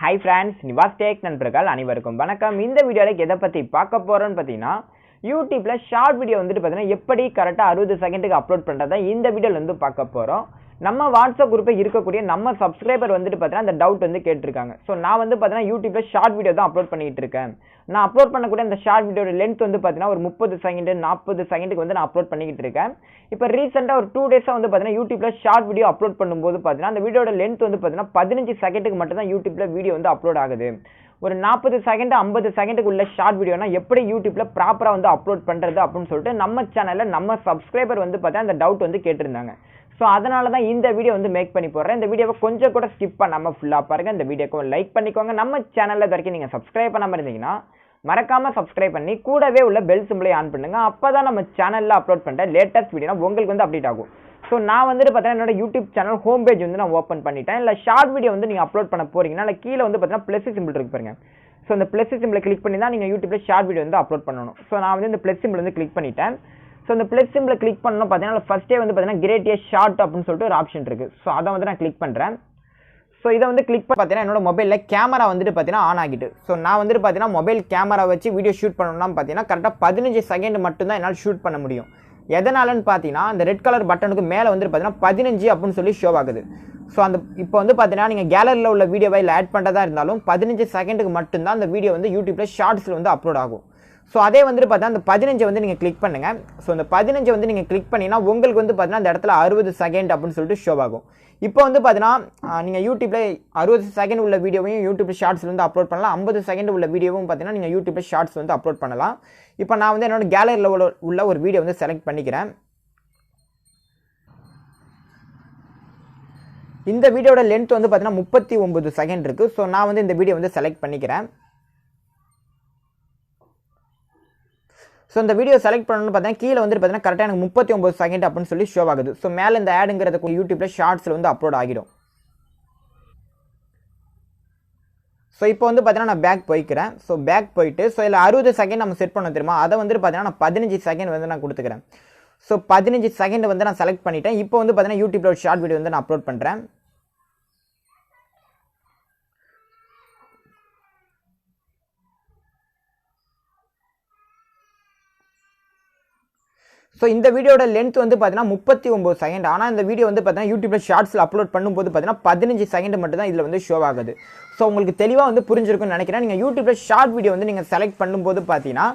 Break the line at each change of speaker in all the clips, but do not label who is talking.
Hi friends, Nivas நண்பர்கள் அனைவருக்கும் வணக்கம். இந்த வீடியோல எதை பத்தி பார்க்க போறோம்னு பாத்தீங்கன்னா YouTubeல ஷார்ட் வீடியோ வந்துட்டு பாத்தீங்கன்னா எப்படி கரெக்ட்டா 60 செகண்டுக்கு அப்லோட் பண்றதா இந்த வீடியோல வந்து பார்க்க போறோம். நம்ம வாட்ஸ்அப் குரூப்ல இருக்கக்கூடிய நம்ம சப்ஸ்கிரைபர் வந்துட்டு பாத்தீங்கன்னா அந்த டவுட் வந்து கேட்டிருக்காங்க. சோ நான் வந்து பாத்தீங்கன்னா YouTubeல ஷார்ட் வீடியோ தான் அப்லோட் பண்ணிட்டு இருக்கேன். நான் அப்லோட் பண்ணக்கூடிய அந்த ஷார்ட் வீடியோட லெந்த் வந்து பாத்தீங்கன்னா ஒரு 30 செகண்ட் 40 செகண்டுக்கு வந்து நான் அப்லோட் பண்ணிட்டு இருக்கேன். இப்போ ரீசெண்டா ஒரு 2 டேஸா வந்து பாத்தீங்கன்னா YouTubeல ஷார்ட் வீடியோ அப்லோட் பண்ணும்போது பாத்தீங்கன்னா அந்த வீடியோட லெந்த் வந்து பாத்தீங்கன்னா 15 செகண்டுக்கு மட்டும் தான் YouTubeல வீடியோ வந்து அப்லோட் ஆகுது. ஒரு 40 செகண்ட் 50 செகண்டுக்கு உள்ள ஷார்ட் வீடியோனா எப்படி YouTubeல ப்ராப்பரா வந்து அப்லோட் பண்றது அப்படின்னு சொல்லிட்டு நம்ம சேனல்ல நம்ம சப்ஸ்கிரைபர் வந்து பாத்தீங்கன்னா அந்த டவுட் வந்து கேட்டிருந்தாங்க. சோ அதனால தான் இந்த வீடியோ வந்து மேக் பண்ணி போறேன். இந்த வீடியோவை கொஞ்சம் கூட ஸ்கிப் பண்ணாம ஃபுல்லா பாருங்க. இந்த வீடியோக்கு லைக் பண்ணிக்கோங்க. நம்ம சேனல்ல வரைக்கும் நீங்க சப்ஸ்கிரைப் பண்ணாம இருந்தீங்கன்னா மறக்காம சப்ஸ்கிரைப் பண்ணி கூடவே உள்ள பெல் சிம்பலை ஆன் பண்ணுங்க. அப்பதான் நம்ம சேனல்ல அப்லோட் பண்ற லேட்டஸ்ட் வீடியோ உங்களுக்கு வந்து அப்டேட் ஆகும். ஸோ நான் வந்துட்டு பார்த்தீங்கன்னா என்னோட யூடியூப் சேனல் ஹோம் பேஜ் வந்து நான் ஓப்பன் பண்ணிட்டேன். இல்லை ஷார்ட் வீடியோ வந்து நீங்கள் அப்லோட் பண்ண போறீங்கன்னா இல்லை கீழே வந்து பார்த்தீங்கன்னா ப்ளஸ் சிம்பிள் இருக்கு பாருங்க. ஸோ இந்த ப்ளஸ் சிம்பிளை கிளிக் பண்ணி தான் நீங்கள் யூடியூப்ல ஷார்ட் வீடியோ வந்து அப்லோட் பண்ணணும். ஸோ நான் வந்து இந்த ப்ளஸ் சிம்பிள் வந்து கிளிக் பண்ணிட்டேன். ஸோ இந்த ப்ளஸ் சிம்பிளை கிளிக் பண்ணணும் பார்த்தீங்கன்னா ஃபர்ஸ்டே வந்து பார்த்தீங்கன்னா கிரேட் ஏ ஷார்ட் அப்படின்னு சொல்லிட்டு ஒரு ஆப்ஷன் இருக்கு. ஸோ அதை வந்து நான் கிளிக் பண்ணுறேன். ஸோ இதை வந்து கிளிக் பண்ணி பார்த்தீங்கன்னா என்னோட மொபைலில் கேமரா வந்துட்டு பார்த்தீங்கன்னா ஆன் ஆகிட்டு. ஸோ நான் வந்துட்டு பார்த்தீங்கன்னா மொபைல் கேமரா வச்சு வீடியோ ஷூட் பண்ணணும்னா பார்த்தீங்கன்னா கரெக்டாக 15 செகண்ட் மட்டும்தான் என்னால் ஷூட் பண்ண முடியும். எதனாலன்னு பார்த்தீங்கன்னா அந்த ரெட் கலர் பட்டனுக்கு மேலே வந்துட்டு பார்த்தீங்கன்னா 15 அப்படின்னு சொல்லி ஷோ ஆகுது. ஸோ அந்த இப்போ வந்து பார்த்தீங்கன்னா நீங்கள் கேலரியில் உள்ள வீடியோவை இல்லை ஆட் பண்ணுறதா இருந்தாலும் 15 செகண்டுக்கு மட்டும்தான் அந்த வீடியோ வந்து யூடியூப்ல ஷார்ட்ஸில் வந்து அப்லோட் ஆகும். ஸோ அதே வந்துட்டு பார்த்தீங்கன்னா அந்த 15 வந்து நீங்கள் கிளிக் பண்ணுங்க. ஸோ அந்த 15 வந்து நீங்கள் கிளிக் பண்ணிங்கன்னா உங்களுக்கு வந்து பார்த்தீங்கன்னா அந்த இடத்துல 60 செகண்ட் அப்படின்னு சொல்லிட்டு ஷோ ஆகும். இப்போ வந்து பார்த்தீங்கன்னா நீங்கள் யூடியூப்ல 60 செகண்ட் உள்ள வீடியோவையும் யூடியூப் ஷார்ட்ஸ்ல வந்து அப்லோட் பண்ணலாம். 50 செகண்ட் உள்ள வீடியோவும் பார்த்தீங்கன்னா நீங்கள் யூடியூப்ல ஷார்ட்ஸ் வந்து அப்லோட் பண்ணலாம். இப்போ நான் வந்து என்னோட கேலரியில் உள்ள ஒரு வீடியோ வந்து செலக்ட் பண்ணிக்கிறேன். இந்த வீடியோட லென்த் வந்து பார்த்தீங்கன்னா 39 செகண்ட் இருக்கு. ஸோ நான் வந்து இந்த வீடியோ வந்து செலக்ட் பண்ணிக்கிறேன். ஸோ இந்த வீடியோ செலக்ட் பண்ணணும்னு பார்த்தீங்கன்னா கீழே வந்து பார்த்தீங்கன்னா கரெக்டாக எனக்கு 39 செகண்ட் அப்படின்னு சொல்லி ஷோ ஆகுது. ஸோ மேலே இந்த ஆடுங்கிறது யூடியூப்ல ஷார்ட்ஸில் வந்து அப்லோட் ஆகிடும். ஸோ இப்போ வந்து பார்த்தீங்கன்னா நான் பேக் போய்க்கிறேன். ஸோ பேக் போயிட்டு ஸோ இதில் 60 செகண்ட் நம்ம செட் பண்ண தெரியுமா, அதை வந்து பார்த்தீங்கன்னா நான் 15 செகண்ட் வந்து நான் கொடுத்துக்கிறேன். ஸோ 15 செகண்ட் வந்து நான் செலக்ட் பண்ணிட்டேன். இப்போ வந்து பார்த்தீங்கன்னா யூடியூப்ல ஒரு ஷார்ட் வீடியோ வந்து நான் அப்லோட் பண்ணுறேன். ஸோ இந்த வீடியோட லென்த் வந்து பார்த்தீங்கன்னா 39 செகண்ட். ஆனால் இந்த வீடியோ வந்து பார்த்தீங்கன்னா யூடியூப்ல ஷார்ட்ஸில் அப்லோட் பண்ணும்போது பார்த்தீங்கன்னா 15 செகண்ட் மட்டும் தான் இதில் வந்து ஷோ ஆகுது. ஸோ உங்களுக்கு தெளிவாக வந்து புரிஞ்சிருக்குன்னு நினைக்கிறேன். நீங்கள் யூடியூப்ல ஷார்ட் வீடியோ வந்து நீங்கள் செலக்ட் பண்ணும்போது பார்த்தீங்கன்னா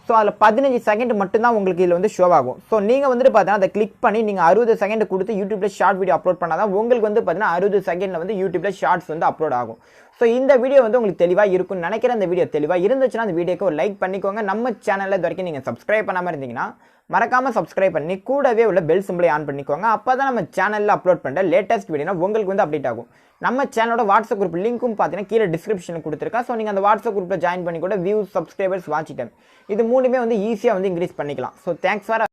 ஸோ அதில் 15 செகண்ட் மட்டும்தான் உங்களுக்கு இதில் வந்து ஷோ ஆகும். ஸோ நீங்கள் வந்துட்டு பார்த்தீங்கன்னா அதை கிளிக் பண்ணி நீங்கள் 60 செகண்ட் கொடுத்து யூடியூப்ல ஷார்ட் வீடியோ அப்லோட் பண்ணாதான் உங்களுக்கு வந்து பார்த்தீங்கன்னா 60 செகண்டில் வந்து யூடியூப்ல ஷார்ட்ஸ் வந்து அப்லோட் ஆகும். ஸோ இந்த வீடியோ வந்து உங்களுக்கு தெளிவாக இருக்கும்னு நினைக்கிறேன். இந்த வீடியோ தெளிவாக இருந்துச்சுன்னா அந்த வீடியோக்கு ஒரு லைக் பண்ணிக்கோங்க. நம்ம சேனலில் இது வரைக்கும் நீங்கள் சப்ஸ்கிரைப் பண்ணாமல் இருந்தீங்கன்னா மறக்காம சப்ஸ்கிரைப் பண்ணி கூடவே உள்ள பெல் சிம்பிளை ஆன் பண்ணிக்கோங்க. அப்பதான் நம்ம சேனல்ல அப்லோட் பண்ற லேட்டஸ்ட் வீடியோ உங்களுக்கு வந்து அப்டேட் ஆகும். நம்ம சேனலோட வாட்ஸ்அப் குரூப் லிங்க்கும் பார்த்தீங்கன்னா கீழே டிஸ்கிரிப்ஷனில் கொடுத்துருக்கேன். ஸோ நீங்கள் அந்த வாட்ஸ்அப் குரூப்பில் ஜாயின் பண்ணி கூட வியூஸ், சப்ஸ்கிரைபர்ஸ், வாட்ச் டைம் இது மூணுமே வந்து ஈஸியாக வந்து இன்க்ரீஸ் பண்ணிக்கலாம். So thanks for